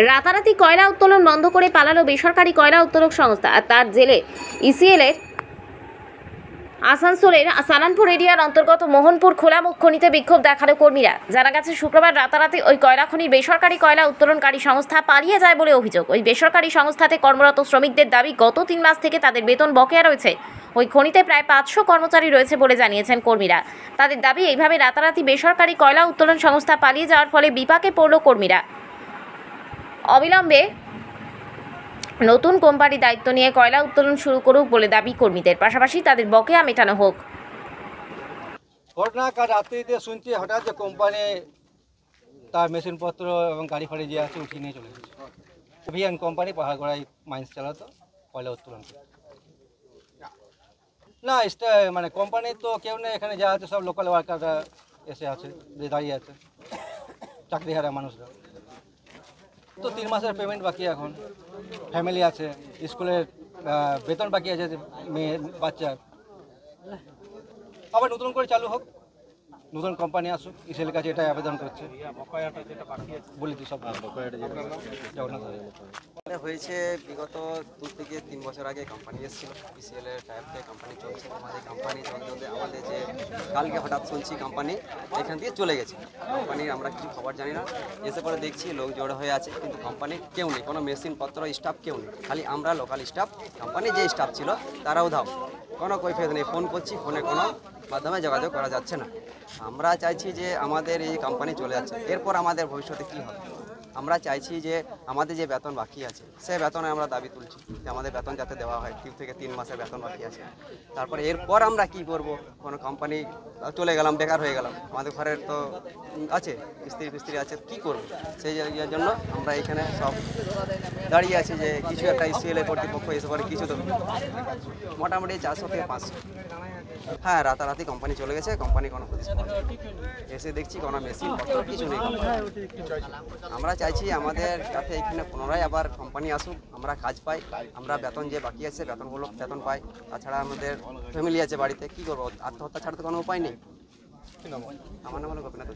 রাতারাতি কয়লা উত্তোলন বন্ধ করে পালালো বেসরকারি কয়লা উত্তোলক সংস্থা। আর তার জেলে ইসিএল এর আসানসোলের সালানপুর এরিয়ার অন্তর্গত মোহনপুর খোলামুখ খনিতে বিক্ষোভ দেখালো কর্মীরা। জানা গেছে শুক্রবার রাতারাতি ওই কয়লা খনির বেসরকারি কয়লা উত্তোলনকারী সংস্থা পালিয়ে যায় বলে অভিযোগ। ওই বেসরকারি সংস্থাতে কর্মরত শ্রমিকদের দাবি, গত 3 মাস থেকে তাদের বেতন বকেয়া রয়েছে। ওই খনিতে প্রায় 500 কর্মচারী রয়েছে বলে জানিয়েছেন কর্মীরা। তাদের দাবি, এইভাবে রাতারাতি বেসরকারি কয়লা উত্তোলন সংস্থা পালিয়ে যাওয়ার ফলে বিপাকে পড়ল কর্মীরা। অবিলম্বে নতুন কোম্পানি দায়িত্ব নিয়ে কয়লা উত্তোলন শুরু করুক বলে দাবি কর্মীদের। পাশাপাশি তাদের বকেয়া মেটানো হোক। ঘটনা কাল রাত্রিতে শুনছি হঠাৎ যে কোম্পানি তার মেশিনপত্র এবং গাড়ি ফাড়ি যে আছে উঠিয়ে নিয়ে চলে গেছে। ভিএন কোম্পানি পাহাড়গড়ায় মাইন্স চালাতো, কয়লা উত্তোলন করে। না মানে কোম্পানি তো কেউ নেই এখানে, যা আছে সব লোকাল ওয়ার্কাররা এসে আছে, যে দাঁড়িয়ে আছে, চাকরিহারা মানুষরা। তো 3 মাসের পেমেন্ট বাকি, এখন ফ্যামিলি আছে, স্কুলের বেতন বাকি আছে, মেয়ে বাচ্চার। আবার নতুন করে চালু হোক, নতুন কোম্পানি আসুক, ইসিএল কাছে এটাই আবেদন করছে। বলি তো সব হয়েছে বিগত 2 থেকে 3 বছর আগে কোম্পানি এসেছিল, ইসিএল এর টাইপ থেকে কোম্পানি চলছে। আমাদের কোম্পানি চলতে আমাদের যে কালকে হঠাৎ শুনছি কোম্পানি এখান থেকে চলে গেছে। কোম্পানির আমরা কিছু খবর জানি না, এসে পরে দেখছি লোক জড়ো হয়ে আছে, কিন্তু কোম্পানির কেউ নেই, কোনো মেশিনপত্র স্টাফ কেউ নেই, খালি আমরা লোকাল স্টাফ। কোম্পানির যে স্টাফ ছিল তারাও ধাও, কোনো কৈফিয়ত নেই। ফোন করছি, ফোনে কোনো মাধ্যমে যোগাযোগ করা যাচ্ছে না। আমরা চাইছি যে আমাদের এই কোম্পানি চলে যাচ্ছে, এরপর আমাদের ভবিষ্যতে কী হবে। আমরা চাইছি যে আমাদের যে বেতন বাকি আছে সেই বেতনে আমরা দাবি তুলছি যে আমাদের বেতন যাতে দেওয়া হয়। 2 থেকে 3 মাসের বেতন বাকি আছে। তারপরে এরপর আমরা কি করব, কোনো কোম্পানি চলে গেলাম, বেকার হয়ে গেলাম, আমাদের ঘরের তো আছে, স্ত্রী আছে, কি করব। সেই জন্য আমরা এখানে সব দাঁড়িয়ে আছি যে কিছু একটা ইসিএল এর কর্তৃপক্ষ এসে পরে কিছু তো মোটামুটি 400 থেকে 500। হ্যাঁ, রাতারাতি কোম্পানি চলে গেছে, কোম্পানি কোনো হদিশ পাওয়া যায়নি। এসে দেখছি কোনো মেশিন পত্র কিছু নেই। আমরা চাইছি আমাদের যাতে এখানে পুনরায় আবার কোম্পানি আসুক, আমরা কাজ পাই, আমরা বেতন যে বাকি আছে বেতন পাই। তাছাড়া আমাদের ফ্যামিলি আছে বাড়িতে, কি করবো, আত্মহত্যা ছাড়া তো কোনো উপায় নেই। আমার নাম হলো গোপীনাথ।